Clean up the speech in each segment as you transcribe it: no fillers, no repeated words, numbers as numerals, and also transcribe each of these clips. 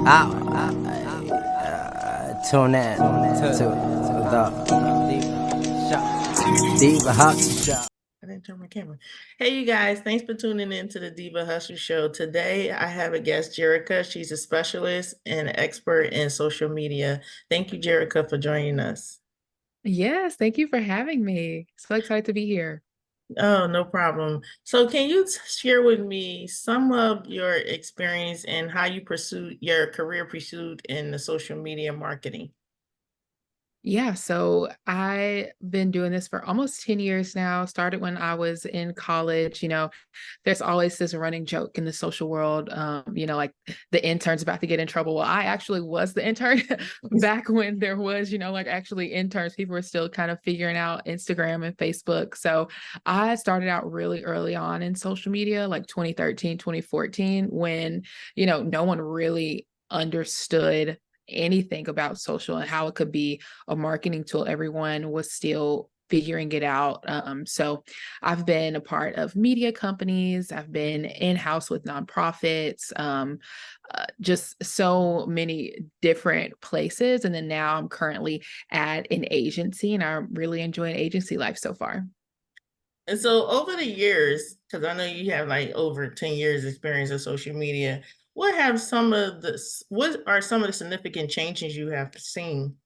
Tune in to the Diva Hustle Show. I didn't turn my camera. Hey, you guys, thanks for tuning in to the Diva Hustle Show. Today, I have a guest, Jerrica. She's a specialist and expert in social media. Thank you, Jerrica, for joining us. Yes, thank you for having me. So excited to be here. Oh, no problem. So, can you share with me some of your experience and how you pursued your career pursuit in the social media marketing? Yeah, so I've been doing this for almost 10 years now. Started when I was in college. There's always this running joke in the social world, like the intern's about to get in trouble. Well, I actually was the intern back when there was, like actually interns. People were still kind of figuring out Instagram and Facebook. So I started out really early on in social media, like 2013, 2014, when, no one really understood anything about social and how it could be a marketing tool. Everyone was still figuring it out. So I've been a part of media companies. I've been in-house with nonprofits, just so many different places. And then now I'm currently at an agency and I'm really enjoying agency life so far. And so over the years, because I know you have like over 10 years experience in social media, what are some of the significant changes you have seen?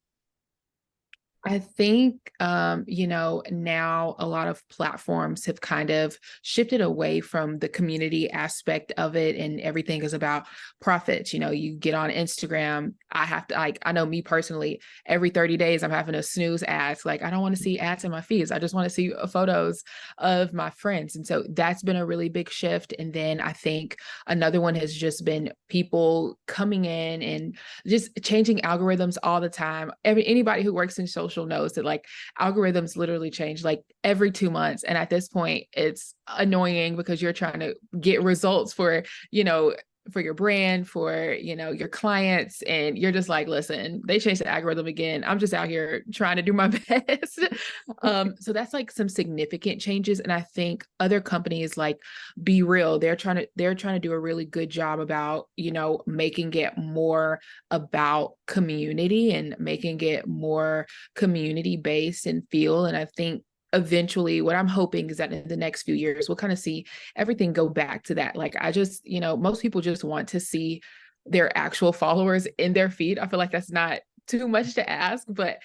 I think, now a lot of platforms have kind of shifted away from the community aspect of it, and everything is about profits. You get on Instagram. I have to, like, I know me personally, every 30 days, I'm having to snooze ads. Like, I don't want to see ads in my feeds. I just want to see photos of my friends. And so that's been a really big shift. And then I think another one has just been people coming in and just changing algorithms all the time. Anybody who works in social knows that like algorithms literally change like every 2 months. And at this point, it's annoying because you're trying to get results you know, for your brand, for, your clients. And you're just like, listen, they changed the algorithm again. I'm just out here trying to do my best. So that's like some significant changes. And I think other companies like Be Real, they're trying to do a really good job about, making it more about community and making it more community based and feel. And I think eventually what I'm hoping is that in the next few years, we'll kind of see everything go back to that. Like I just, most people just want to see their actual followers in their feed. I feel like that's not too much to ask, but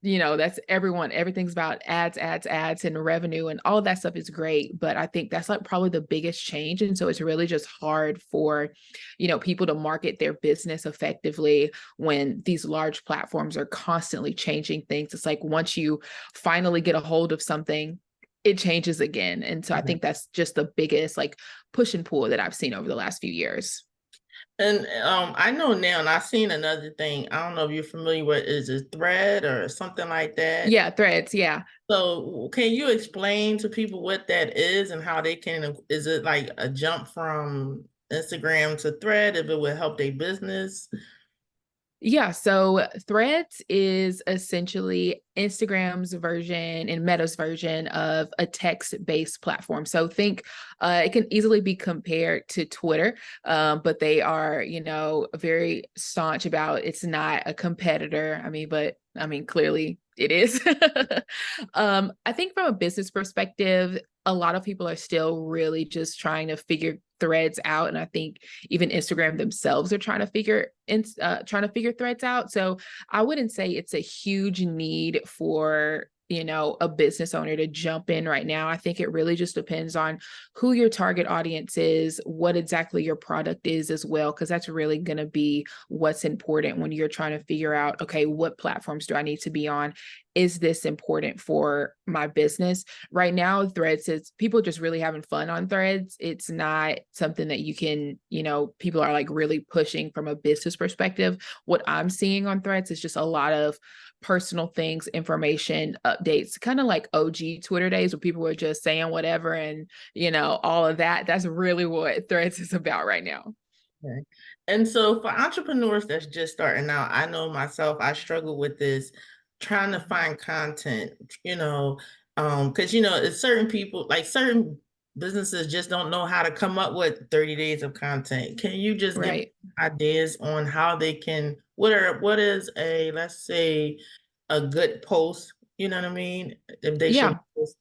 that's everyone. Everything's about ads, and revenue, and all of that stuff is great. But I think that's like probably the biggest change. And so it's really just hard for, people to market their business effectively when these large platforms are constantly changing things. It's like once you finally get a hold of something, it changes again. And so I think that's just the biggest like push and pull that I've seen over the last few years. And I know now, and I've seen another thing. I don't know if you're familiar with, is it Thread or something like that? Yeah, Threads. Yeah. So can you explain to people what that is and how they can, is it like a jump from Instagram to Thread if it would help their business? Yeah, so Threads is essentially Instagram's version and Meta's version of a text-based platform. So think it can easily be compared to Twitter, but they are, very staunch about it's not a competitor. Clearly it is. I think from a business perspective, a lot of people are still really just trying to figure Threads out, and I think even Instagram themselves are trying to figure Threads out. So I wouldn't say it's a huge need for a business owner to jump in right now. I think it really just depends on who your target audience is, what exactly your product is as well, because that's really going to be what's important when you're trying to figure out, okay, what platforms do I need to be on? Is this important for my business? Right now, Threads is people just really having fun on Threads. It's not something that you can, people are like really pushing from a business perspective. What I'm seeing on Threads is just a lot of personal things, information, updates, kind of like OG Twitter days where people were just saying whatever and, all of that. That's really what Threads is about right now. Okay. And so for entrepreneurs that's just starting out, I know myself, I struggle with this trying to find content, because it's certain people, like certain businesses just don't know how to come up with 30 days of content. Can you just give Right. ideas on how they can, what is a, let's say, a good post, you know what I mean? If they should Yeah. post.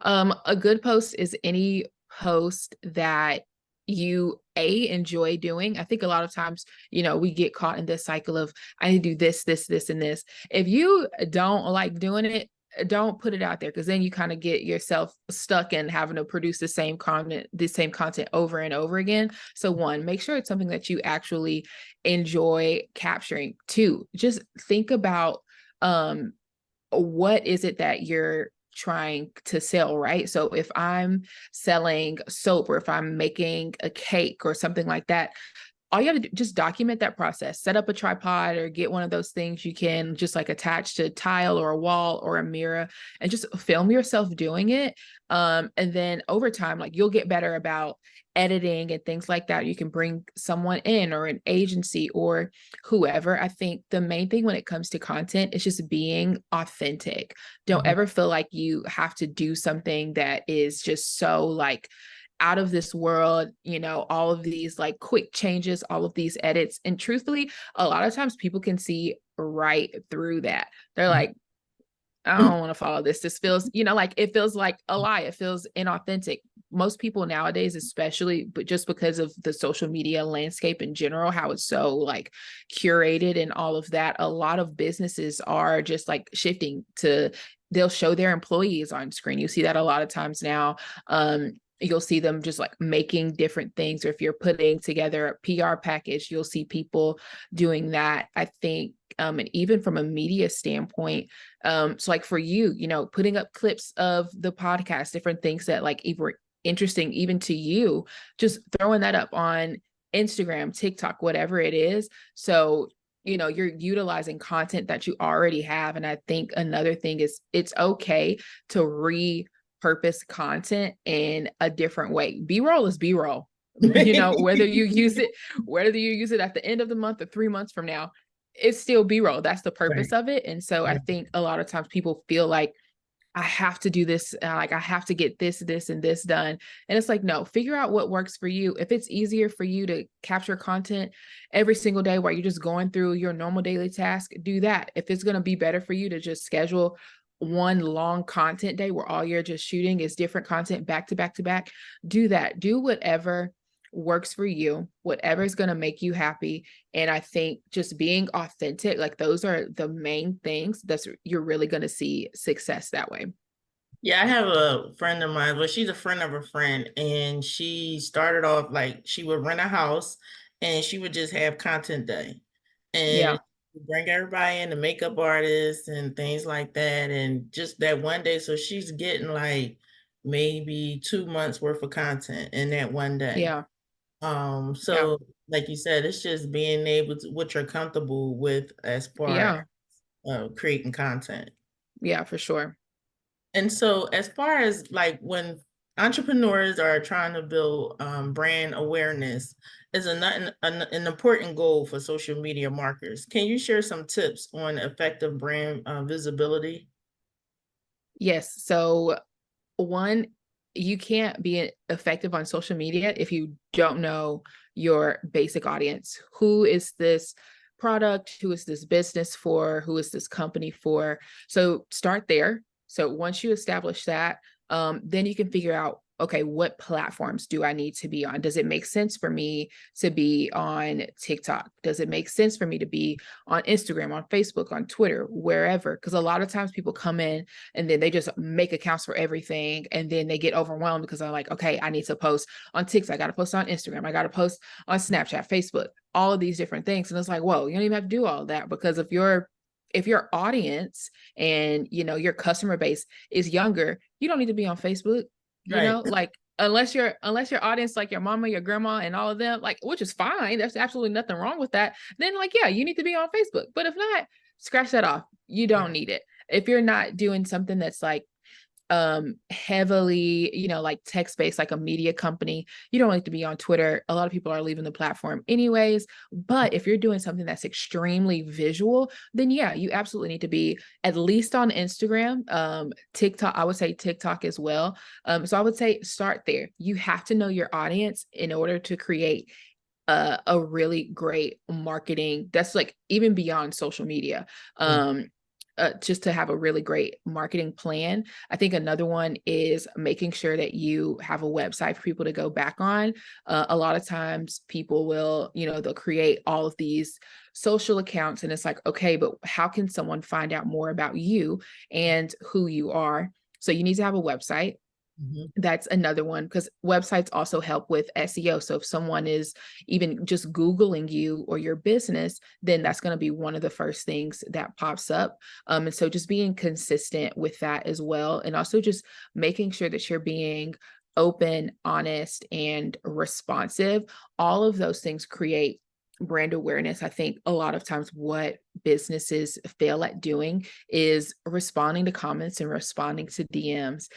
A good post is any post that you enjoy doing. I think a lot of times, we get caught in this cycle of I need to do this, this, this, and this. If you don't like doing it, don't put it out there, because then you kind of get yourself stuck in having to produce the same content over and over again. So one, make sure it's something that you actually enjoy capturing. Two, just think about what is it that you're trying to sell, right? So if I'm selling soap, or if I'm making a cake or something like that, all you have to do, just document that process. Set up a tripod or get one of those things you can just like attach to a tile or a wall or a mirror, and just film yourself doing it. And then over time, like, you'll get better about editing and things like that. You can bring someone in, or an agency, or whoever. I think the main thing when it comes to content is just being authentic. Don't ever feel like you have to do something that is just so like out of this world, all of these like quick changes, all of these edits. And truthfully, a lot of times people can see right through that. They're like, I don't want to follow this. This feels, like it feels like a lie. It feels inauthentic. Most people nowadays, especially, but just because of the social media landscape in general, how it's so like curated and all of that, a lot of businesses are just like shifting to, they'll show their employees on screen. You see that a lot of times now. You'll see them just like making different things, or if you're putting together a PR package, you'll see people doing that. I think, and even from a media standpoint, so like for you, putting up clips of the podcast, different things that like even interesting even to you, just throwing that up on Instagram, TikTok, whatever it is. So you're utilizing content that you already have. And I think another thing is, it's okay to repurpose content in a different way. B-roll is B-roll. Whether you use it at the end of the month or 3 months from now, it's still B-roll. That's the purpose of it. And so I think a lot of times people feel like, I have to do this, like I have to get this, and this done. And it's like, no, figure out what works for you. If it's easier for you to capture content every single day while you're just going through your normal daily task, do that. If it's going to be better for you to just schedule one long content day where all you're just shooting is different content back to back to back, do that. Do whatever works for you, whatever is going to make you happy. And I think just being authentic, like those are the main things you're really going to see success that way. Yeah, I have a friend of mine, but she's a friend of a friend, and she started off like she would rent a house and she would just have content day. And Yeah. bring everybody in, the makeup artists and things like that. And just that one day, so she's getting like maybe 2 months worth of content in that one day. Yeah. So like you said, it's just being able to, what you're comfortable with as far as creating content. Yeah, for sure. And so as far as like when entrepreneurs are trying to build brand awareness, is an important goal for social media marketers. Can you share some tips on effective brand visibility? Yes. So one, you can't be effective on social media if you don't know your basic audience. Who is this product? Who is this business for? Who is this company for? So start there. So once you establish that, then you can figure out, okay, what platforms do I need to be on? Does it make sense for me to be on TikTok? Does it make sense for me to be on Instagram, on Facebook, on Twitter, wherever? Because a lot of times people come in and then they just make accounts for everything. And then they get overwhelmed because they're like, okay, I need to post on TikTok. I got to post on Instagram. I got to post on Snapchat, Facebook, all of these different things. And it's like, whoa, you don't even have to do all of that, because if your audience and your customer base is younger, you don't need to be on Facebook. Right. Like unless your audience, like your mama, your grandma, and all of them, like, which is fine, there's absolutely nothing wrong with that, then like, yeah, you need to be on Facebook. But if not, scratch that off. You don't need it. If you're not doing something that's like heavily, like text-based, like a media company, you don't like to be on Twitter. A lot of people are leaving the platform anyways. But if you're doing something that's extremely visual, then yeah, you absolutely need to be at least on Instagram. TikTok, I would say TikTok as well. So I would say start there. You have to know your audience in order to create a really great marketing that's like even beyond social media. Just to have a really great marketing plan. I think another one is making sure that you have a website for people to go back on. A lot of times people will, they'll create all of these social accounts and it's like, okay, but how can someone find out more about you and who you are? So you need to have a website. That's another one, because websites also help with SEO. So if someone is even just Googling you or your business, then that's going to be one of the first things that pops up. And so just being consistent with that as well. And also just making sure that you're being open, honest, and responsive. All of those things create brand awareness. I think a lot of times what businesses fail at doing is responding to comments and responding to DMs.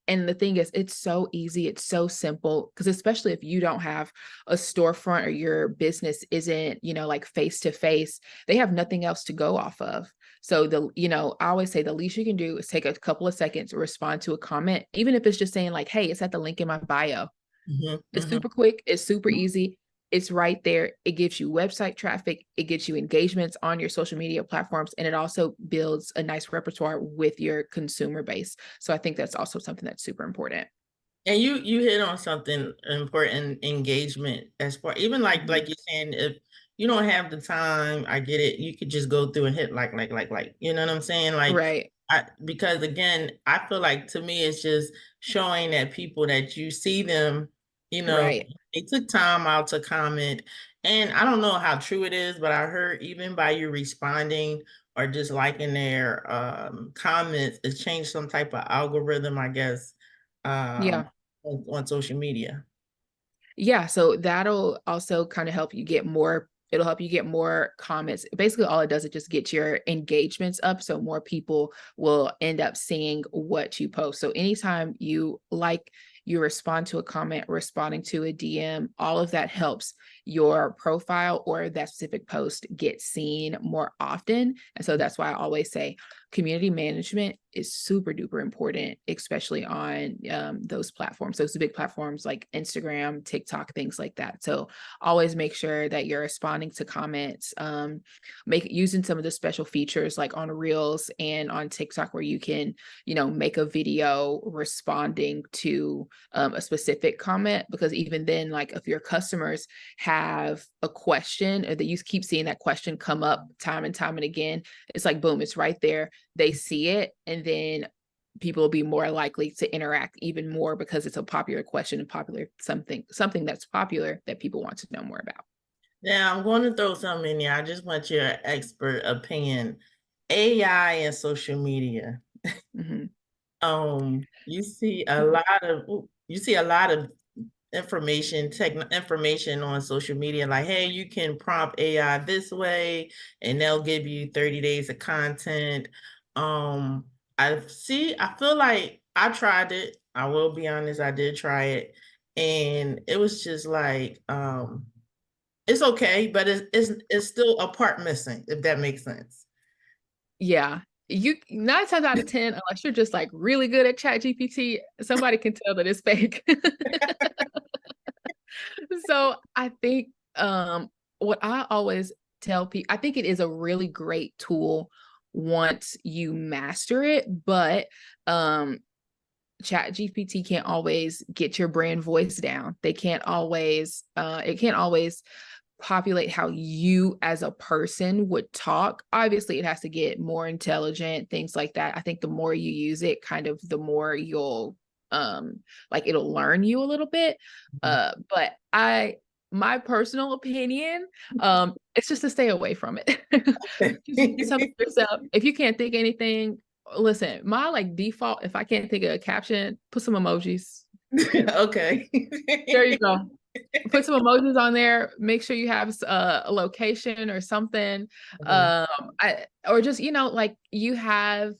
And the thing is, it's so easy. It's so simple, because especially if you don't have a storefront or your business isn't, like face to face, they have nothing else to go off of. So I always say the least you can do is take a couple of seconds to respond to a comment, even if it's just saying like, hey, it's at the link in my bio. It's super quick. It's super easy. It's right there. It gives you website traffic. It gets you engagements on your social media platforms. And it also builds a nice repertoire with your consumer base. So I think that's also something that's super important. And you hit on something important, engagement, as far even like you're saying, if you don't have the time, I get it. You could just go through and hit like, you know what I'm saying? Like, right. Because again, I feel like to me, it's just showing that people that you see them, Right. they took time out to comment. And I don't know how true it is, but I heard even by you responding or just liking their comments, it changed some type of algorithm, I guess, Yeah. on social media. Yeah. So that'll also kind of help you get more. It'll help you get more comments. Basically, all it does is just get your engagements up. So more people will end up seeing what you post. So anytime you respond to a comment, responding to a DM, all of that helps your profile or that specific post get seen more often. And so that's why I always say community management is super duper important, especially on those platforms. Those big platforms like Instagram, TikTok, things like that. So always make sure that you're responding to comments, using some of the special features like on Reels and on TikTok, where you can, make a video responding to a specific comment, because even then, like if your customers have a question or that you keep seeing that question come up time and time and again, it's like, boom, it's right there. They see it, and then people will be more likely to interact even more because it's a popular question and popular something that's popular that people want to know more about. Now I'm going to throw something in there. I just want your expert opinion. AI and social media. You see a lot of information on social media, like, hey, you can prompt AI this way and they'll give you 30 days of content. I feel like I tried it. I will be honest, I did try it, and it was just like it's okay, but it's still a part missing, if that makes sense. Yeah. You 9 times out of 10, unless you're just like really good at ChatGPT, somebody can tell that it's fake. So I think what I always tell people, I think it is a really great tool once you master it, but ChatGPT can't always get your brand voice down. They can't always it can't always populate how you as a person would talk. Obviously, it has to get more intelligent, things like that. I think the more you use it, kind of the more you'll like it'll learn you a little bit. But my personal opinion, it's just to stay away from it. Just help yourself. If you can't think anything, listen, my like default, if I can't think of a caption, put some emojis. Okay. There you go. Put some emojis on there. Make sure you have a location or something. Or just, like you have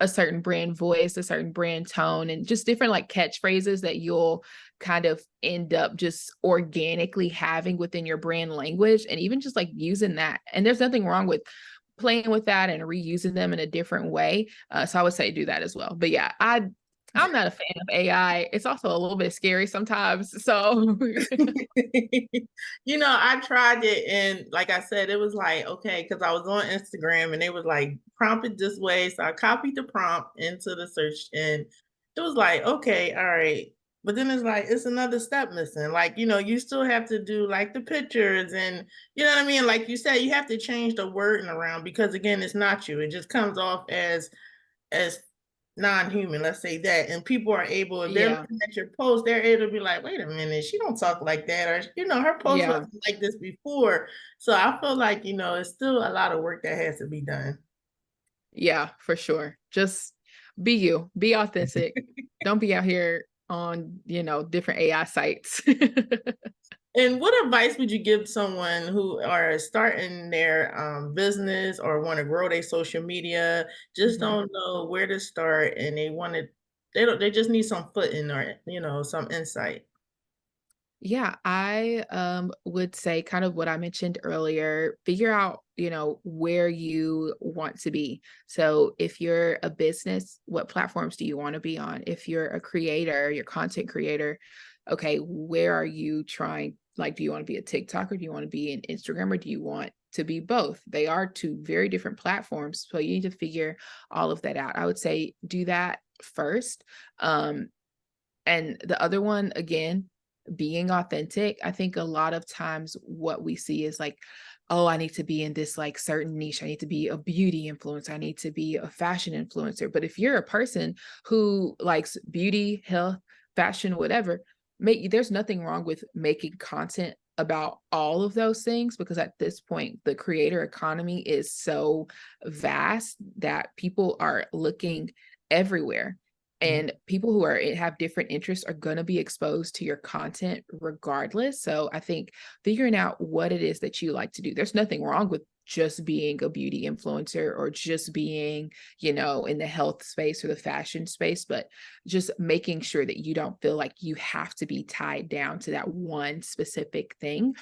a certain brand voice, a certain brand tone, and just different like catchphrases that you'll kind of end up just organically having within your brand language, and even just like using that. And there's nothing wrong with playing with that and reusing them in a different way. So I would say do that as well. But yeah, I'm not a fan of AI. It's also a little bit scary sometimes. So I tried it, and like I said, it was like, okay, because I was on Instagram and they was like, prompt it this way. So I copied the prompt into the search, and it was like, okay, all right. But then it's like, it's another step missing. Like, you still have to do like the pictures, and you know what I mean? Like you said, you have to change the wording around because again, it's not you. It just comes off as non-human, let's say that, and people are able, if they're yeah, looking at your post, they're able to be like, wait a minute, she don't talk like that, or her post yeah, wasn't like this before. So I feel like it's still a lot of work that has to be done. yeah, for sure. Just be you, be authentic. Don't be out here on, different AI sites. And what advice would you give someone who are starting their business or want to grow their social media, just Mhm. don't know where to start, and they just need some footing or some insight? Yeah, I would say kind of what I mentioned earlier, figure out, where you want to be. So if you're a business, what platforms do you want to be on? If you're a creator, your content creator, okay, where are you trying? Like, do you want to be a TikToker? Do you want to be an Instagram, or do you want to be both? They are two very different platforms. So you need to figure all of that out. I would say do that first. Um, and the other one, again, being authentic. I think a lot of times what we see is like, oh, I need to be in this like certain niche. I need to be a beauty influencer. I need to be a fashion influencer. But if you're a person who likes beauty, health, fashion, whatever, there's nothing wrong with making content about all of those things, because at this point the creator economy is so vast that people are looking everywhere, and people who have different interests are going to be exposed to your content regardless. So I think figuring out what it is that you like to do. There's nothing wrong with just being a beauty influencer or just being, in the health space or the fashion space, but just making sure that you don't feel like you have to be tied down to that one specific thing.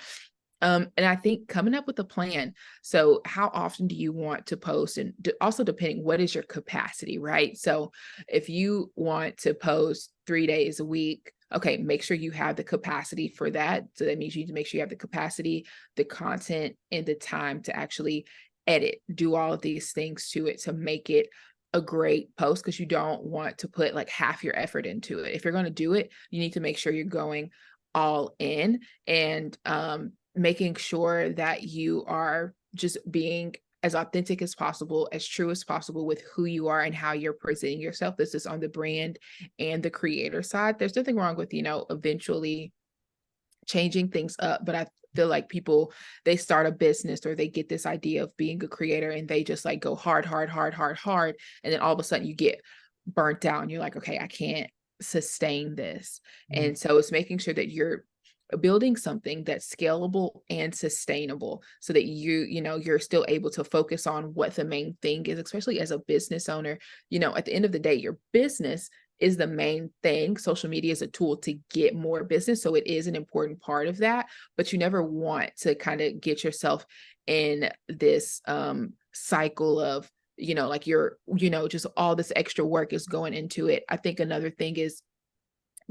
And I think coming up with a plan. So how often do you want to post? And also depending, what is your capacity, right? So if you want to post 3 days a week, okay, make sure you have the capacity for that. So that means you need to make sure you have the capacity, the content, and the time to actually edit, do all of these things to it to make it a great post, because you don't want to put like half your effort into it. If you're going to do it, you need to make sure you're going all in, and making sure that you are just being as authentic as possible, as true as possible with who you are and how you're presenting yourself. This is on the brand and the creator side. There's nothing wrong with, eventually changing things up, but I feel like people, they start a business or they get this idea of being a creator and they just like go hard, hard, hard, hard, hard. And then all of a sudden you get burnt out and you're like, okay, I can't sustain this. Mhm. And so it's making sure that you're building something that's scalable and sustainable, so that you're still able to focus on what the main thing is, especially as a business owner. At the end of the day, your business is the main thing. Social media is a tool to get more business, so it is an important part of that, but you never want to kind of get yourself in this cycle of, like you're, just all this extra work is going into it. I think another thing is,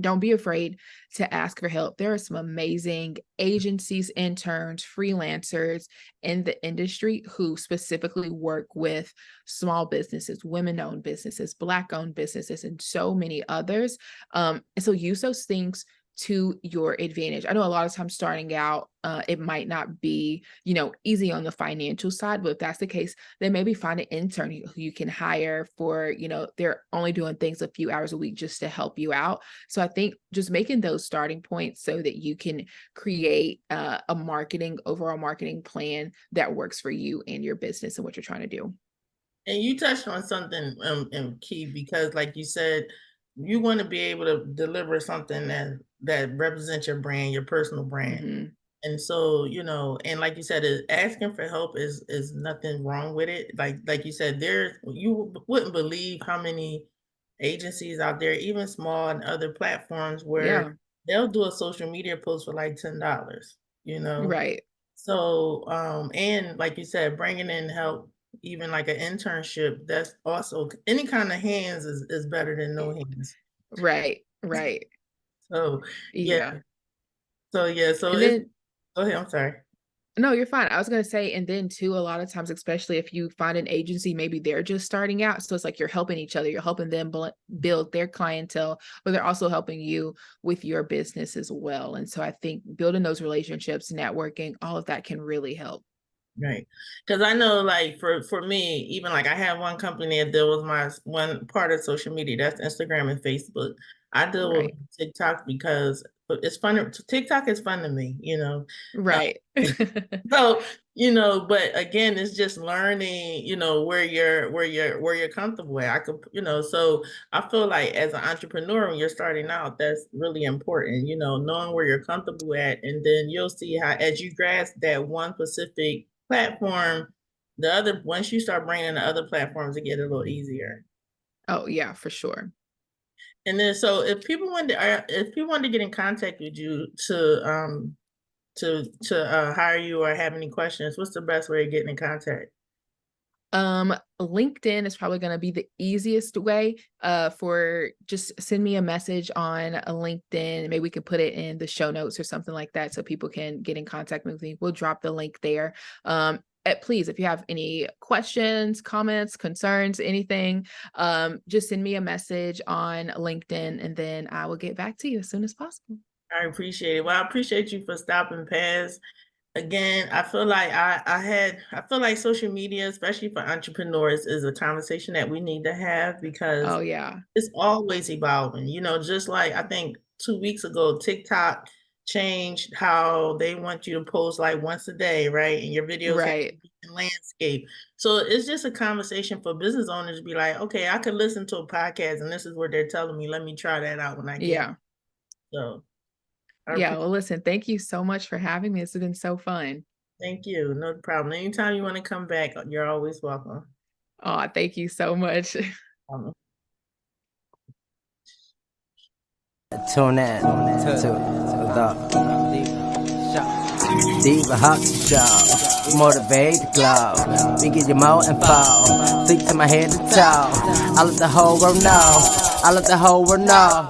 don't be afraid to ask for help. There are some amazing agencies, interns, freelancers in the industry who specifically work with small businesses, women-owned businesses, Black-owned businesses, and so many others. And so use those things to your advantage. I know a lot of times starting out, it might not be, easy on the financial side, but if that's the case, then maybe find an intern who you can hire for, they're only doing things a few hours a week just to help you out. So I think just making those starting points so that you can create a overall marketing plan that works for you and your business and what you're trying to do. And you touched on something key, because like you said, you want to be able to deliver something that represents your brand, your personal brand. Mhm. And so, you know, and like you said, asking for help is nothing wrong with it. Like you said, you wouldn't believe how many agencies out there, even small and other platforms, where Yeah, they'll do a social media post for like $10, you know. right, So, and like you said, bringing in help, even like an internship, that's also any kind of hands is better than no hands. right, right. So, yeah. Yeah. So And it's then go ahead. I'm sorry. no, you're fine. I was gonna say, and then too, a lot of times, especially if you find an agency, maybe they're just starting out. So it's like you're helping each other, you're helping them build their clientele, but they're also helping you with your business as well. And so I think building those relationships, networking, all of that can really help. Right. Because I know, like, for me, even like I have one company that deals with my one part of social media, that's Instagram and Facebook. I deal with Right. TikTok because it's fun. TikTok is fun to me, you know. Uh, Right. so, you know, but again, it's just learning, you know, where you're comfortable at. I could, you know, so I feel like as an entrepreneur, when you're starting out, that's really important, you know, knowing where you're comfortable at, and then you'll see how as you grasp that one specific platform, the other once you start bringing the other platforms, it get a little easier. Oh, yeah, for sure. And then, so if people wanted to get in contact with you to hire you or have any questions, what's the best way of getting in contact? LinkedIn is probably gonna be the easiest way, for just send me a message on a LinkedIn. Maybe we can put it in the show notes or something like that so people can get in contact with me. We'll drop the link there. Please, if you have any questions, comments, concerns, anything, just send me a message on LinkedIn and then I will get back to you as soon as possible. I appreciate it. Well, I appreciate you for stopping past. Again, I feel like I feel like social media, especially for entrepreneurs, is a conversation that we need to have because Oh, yeah. it's always evolving. You know, just like I think 2 weeks ago, TikTok changed how they want you to post like once a day, right? And your videos have to Right. be in landscape. So it's just a conversation for business owners to be like, okay, I could listen to a podcast and this is what they're telling me. Let me try that out when I get it. Yeah. So I Yeah. Well, listen, thank you so much for having me. This has been so fun. thank you. No problem. Anytime you want to come back, you're always welcome. Oh, thank you so much. Um, Tune in to the Diva Hustle Show. Motivate the glow. We give you more info. Think to my head to toe. I let the whole world know. I let the whole world know.